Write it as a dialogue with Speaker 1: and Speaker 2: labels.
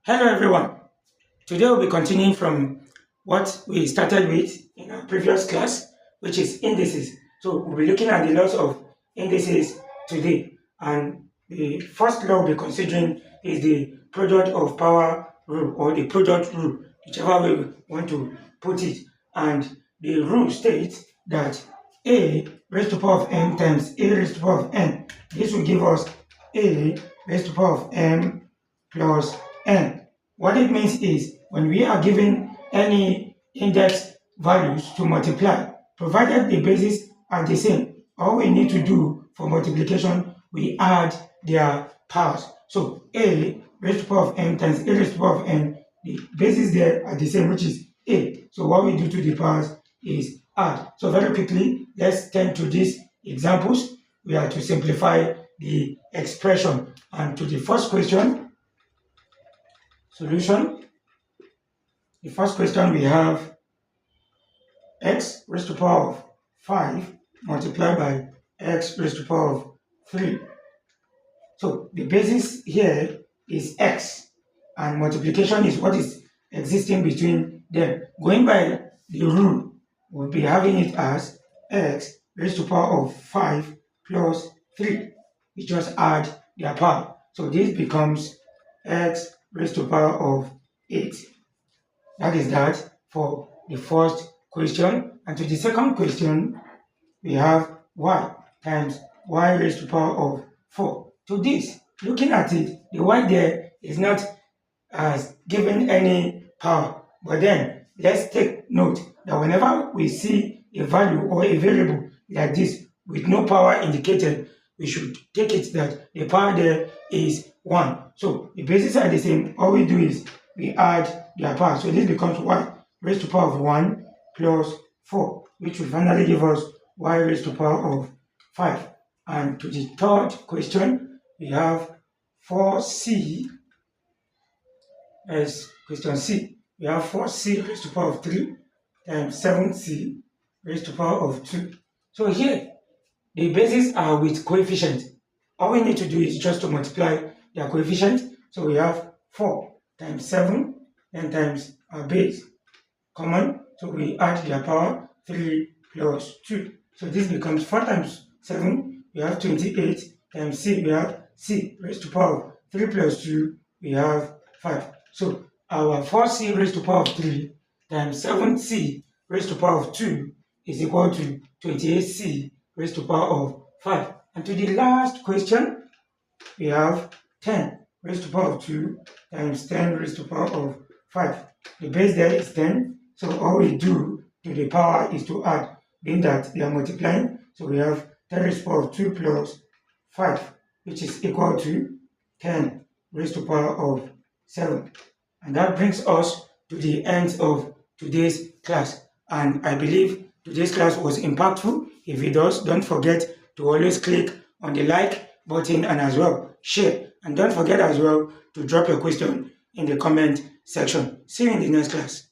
Speaker 1: Hello everyone. Today we'll be continuing from what we started with in our previous class, which is indices. So we'll be looking at the laws of indices today. And the first law we'll be considering is the product of power rule or the product rule, whichever way we want to put it. And the rule states that a raised to the power of m times a raised to the power of n. This will give us a raised to the power of m plus n. What it means is when we are given any index values to multiply, provided the bases are the same, all we need to do for multiplication, we add their powers. So a raised to the power of m times a raised to the power of n, the bases there are the same, which is a. So what we do to the powers is add. So very quickly, let's turn to these examples. We are to simplify the expression. And to the first question, solution. The first question we have x raised to the power of 5 multiplied by x raised to the power of 3. So the basis here is x and multiplication is what is existing between them. Going by the rule, we'll be having it as x raised to the power of 5 plus 3. We just add their power. So this becomes x raised to the power of 8. That is that for the first question. And to the second question, we have y times y raised to the power of 4. To this, looking at it, the y there is not as given any power. But then, let's take note that whenever we see a value or a variable like this with no power indicated, we should take it that the power there is 1. So the bases are the same. All we do is we add their power. So this becomes y raised to the power of 1 plus 4, which will finally give us y raised to the power of 5. And to the third question, we have 4c as question C. We have 4c raised to the power of 3 times 7c raised to the power of 2. So here, the bases are with coefficient. All we need to do is just to multiply their coefficient. So we have 4 times 7 and times our base common. So we add their power 3 plus 2. So this becomes 4 times 7. We have 28 times c. We have c raised to the power of 3 plus 2. We have 5. So our 4c raised to the power of 3 times 7c raised to the power of 2 is equal to 28c raised to the power of 5. And to the last question, we have 10 raised to the power of 2 times 10 raised to the power of 5. The base there is 10, so all we do to the power is to add, being that they are multiplying. So we have 10 raised to the power of 2 plus 5, which is equal to 10 raised to the power of 7. And that brings us to the end of today's class. And I believe today's class was impactful. If it does, don't forget to always click on the like button and as well share. And don't forget as well to drop your question in the comment section. See you in the next class.